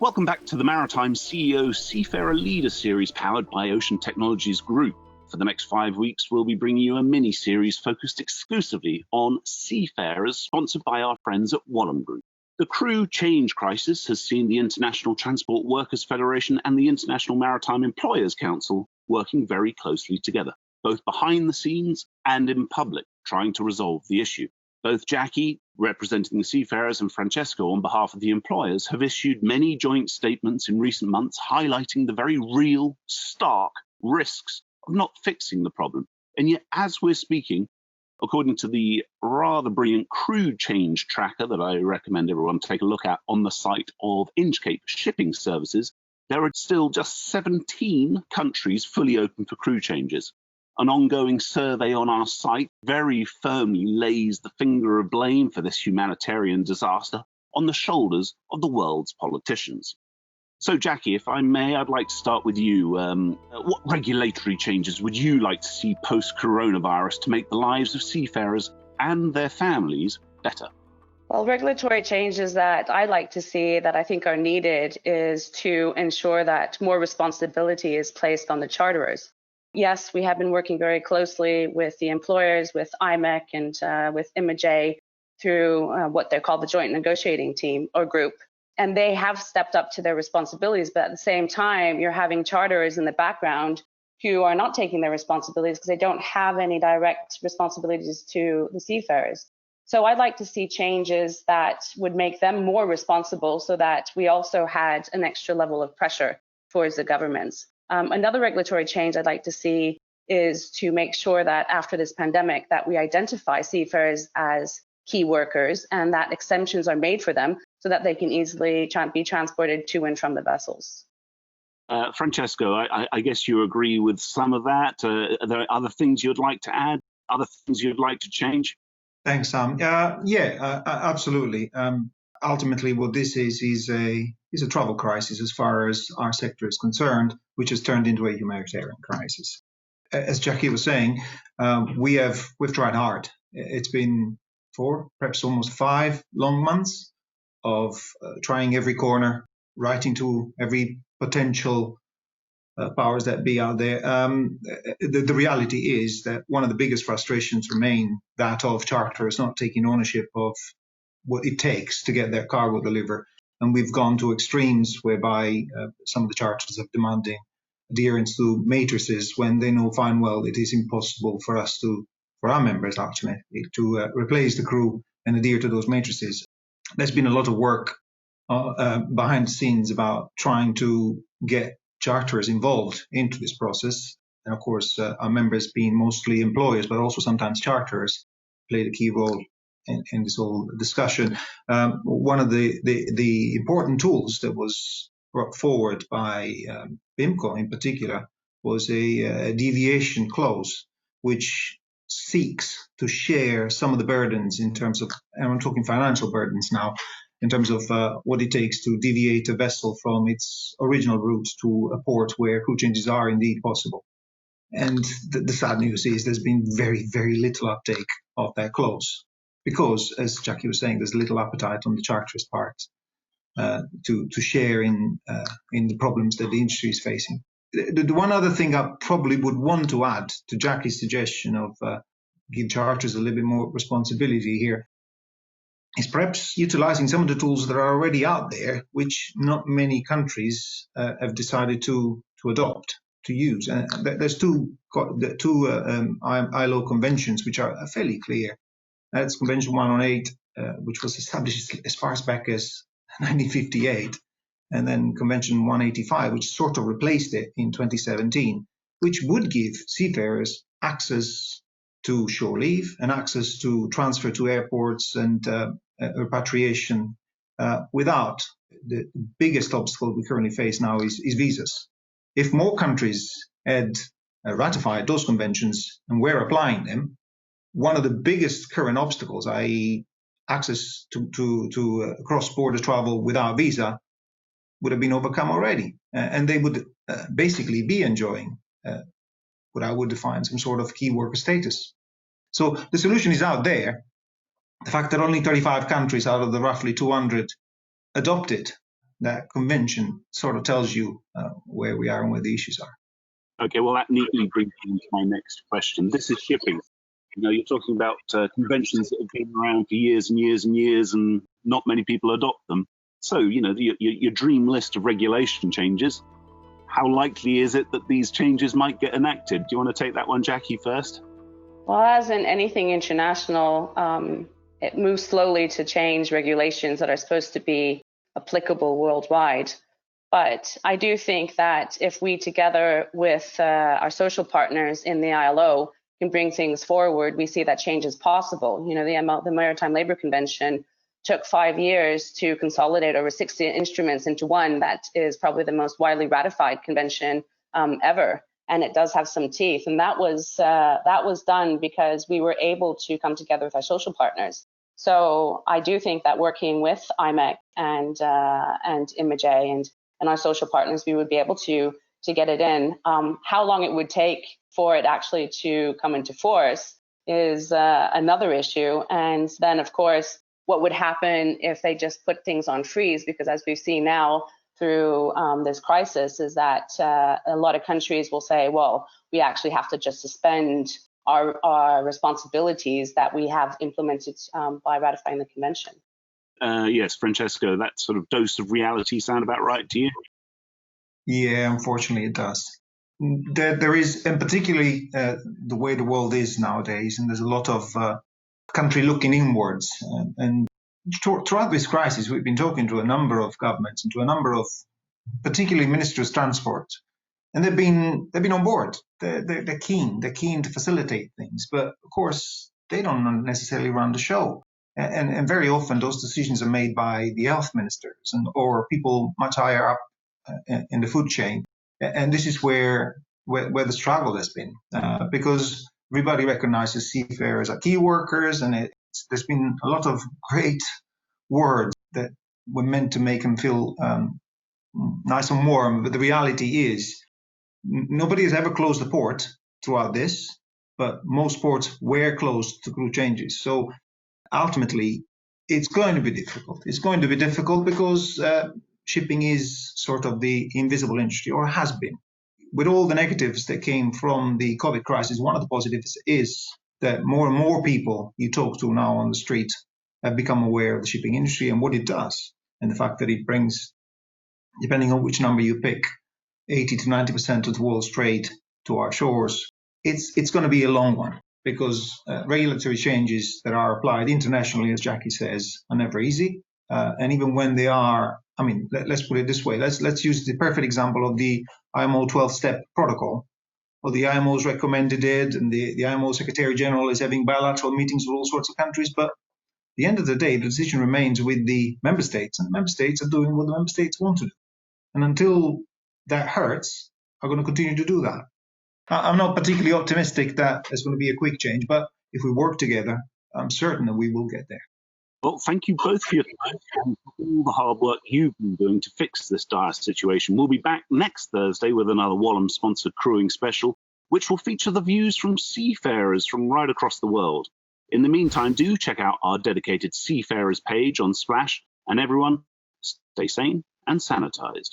Welcome back to the Maritime CEO Seafarer Leader series powered by Ocean Technologies Group. For the next 5 weeks, we'll be bringing you a mini-series focused exclusively on seafarers, sponsored by our friends at Wallam Group. The crew change crisis has seen the International Transport Workers Federation and the International Maritime Employers Council working very closely together, both behind the scenes and in public, trying to resolve the issue. Both Jackie, representing the seafarers, and Francesco, on behalf of the employers, have issued many joint statements in recent months highlighting the very real, stark risks of not fixing the problem. And yet, as we're speaking, according to the rather brilliant crew change tracker that I recommend everyone take a look at on the site of Inchcape Shipping Services, there are still just 17 countries fully open for crew changes. An ongoing survey on our site very firmly lays the finger of blame for this humanitarian disaster on the shoulders of the world's politicians. So, Jackie, if I may, I'd like to start with you. What regulatory changes would you like to see post-coronavirus to make the lives of seafarers and their families better? Well, regulatory changes that I'd like to see that I think are needed is to ensure that more responsibility is placed on the charterers. Yes, we have been working very closely with the employers, with IMEC and with IMAJ through what they're called the Joint Negotiating Team or Group. And they have stepped up to their responsibilities, but at the same time, you're having charterers in the background who are not taking their responsibilities because they don't have any direct responsibilities to the seafarers. So I'd like to see changes that would make them more responsible so that we also had an extra level of pressure towards the governments. Another regulatory change I'd like to see is to make sure that after this pandemic that we identify seafarers as key workers and that exemptions are made for them so that they can easily be transported to and from the vessels. Francesco, I guess you agree with some of that. Are there other things you'd like to add? Other things you'd like to change? Thanks, Sam. Absolutely. Ultimately, what this is a travel crisis as far as our sector is concerned, which has turned into a humanitarian crisis. As Jackie was saying, we've tried hard. It's been 4, perhaps almost 5 long months of trying every corner, writing to every potential powers that be out there. The reality is that one of the biggest frustrations remain that of charterers not taking ownership of what it takes to get their cargo delivered. And we've gone to extremes whereby some of the charterers are demanding adherence to matrices when they know fine well it is impossible for our members actually, to replace the crew and adhere to those matrices. There's been a lot of work behind the scenes about trying to get charterers involved into this process. And of course, our members being mostly employers, but also sometimes charterers played a key role in this whole discussion. One of the important tools that was brought forward by BIMCO in particular was a deviation clause, which seeks to share some of the burdens in terms of, and I'm talking financial burdens now, in terms of what it takes to deviate a vessel from its original route to a port where crew changes are indeed possible. And the sad news is there's been very, very little uptake of that clause because, as Jackie was saying, there's little appetite on the charterer's part to share in the problems that the industry is facing. The one other thing I probably would want to add to Jackie's suggestion of give charterers a little bit more responsibility here is perhaps utilizing some of the tools that are already out there, which not many countries have decided to adopt, to use. There's two ILO conventions which are fairly clear. That's Convention 108, which was established as far back as 1958, and then Convention 185, which sort of replaced it in 2017, which would give seafarers access to shore leave and access to transfer to airports and repatriation without the biggest obstacle we currently face now is visas. If more countries had ratified those conventions and were applying them, one of the biggest current obstacles, i.e. access to cross-border travel without visa, would have been overcome already. And they would basically be enjoying what I would define some sort of key worker status. So the solution is out there. The fact that only 35 countries out of the roughly 200 adopted that convention sort of tells you where we are and where the issues are. Okay, well, that neatly brings me into my next question. This is shipping. You're talking about conventions that have been around for years and years and years, and not many people adopt them. So, your dream list of regulation changes. How likely is it that these changes might get enacted? Do you want to take that one, Jackie, first? Well, as in anything international, it moves slowly to change regulations that are supposed to be applicable worldwide. But I do think that if we, together with our social partners in the ILO, can bring things forward, we see that change is possible. The Maritime Labour Convention took 5 years to consolidate over 60 instruments into one that is probably the most widely ratified convention ever. And it does have some teeth. And that was done because we were able to come together with our social partners. So I do think that working with IMEC and IMAJ and our social partners, we would be able to get it in. How long it would take for it actually to come into force is another issue. And then, of course, what would happen if they just put things on freeze? Because as we've seen now through this crisis, is that a lot of countries will say, well, we actually have to just suspend our responsibilities that we have implemented by ratifying the convention. Yes, Francesco, that sort of dose of reality sound about right to you? Yeah, unfortunately it does. There is, and particularly the way the world is nowadays, and there's a lot of country looking inwards. And throughout this crisis, we've been talking to a number of governments and to a number of, particularly ministers of transport, and they've been on board. They're keen to facilitate things, but of course they don't necessarily run the show. And very often those decisions are made by the health ministers or people much higher up in the food chain. And this is where the struggle has been, because everybody recognizes seafarers are key workers, and there's been a lot of great words that were meant to make them feel nice and warm. But the reality is, nobody has ever closed the port throughout this, but most ports were closed to crew changes. So ultimately, it's going to be difficult. It's going to be difficult because shipping is sort of the invisible industry, or has been. With all the negatives that came from the COVID crisis, one of the positives is that more and more people you talk to now on the street have become aware of the shipping industry and what it does, and the fact that it brings, depending on which number you pick, 80 to 90% of the world's trade to our shores. It's going to be a long one, because regulatory changes that are applied internationally, as Jackie says, are never easy. And even when they are, let's put it this way. Let's use the perfect example of the IMO 12-step protocol. Well, the IMO's recommended it, and the IMO Secretary General is having bilateral meetings with all sorts of countries. But at the end of the day, the decision remains with the member states, and the member states are doing what the member states want to do. And until that hurts, are going to continue to do that. I'm not particularly optimistic that there's going to be a quick change, but if we work together, I'm certain that we will get there. Well, thank you both for your time and for all the hard work you've been doing to fix this dire situation. We'll be back next Thursday with another Wallem-sponsored crewing special, which will feature the views from seafarers from right across the world. In the meantime, do check out our dedicated Seafarers page on Splash, and everyone, stay sane and sanitized.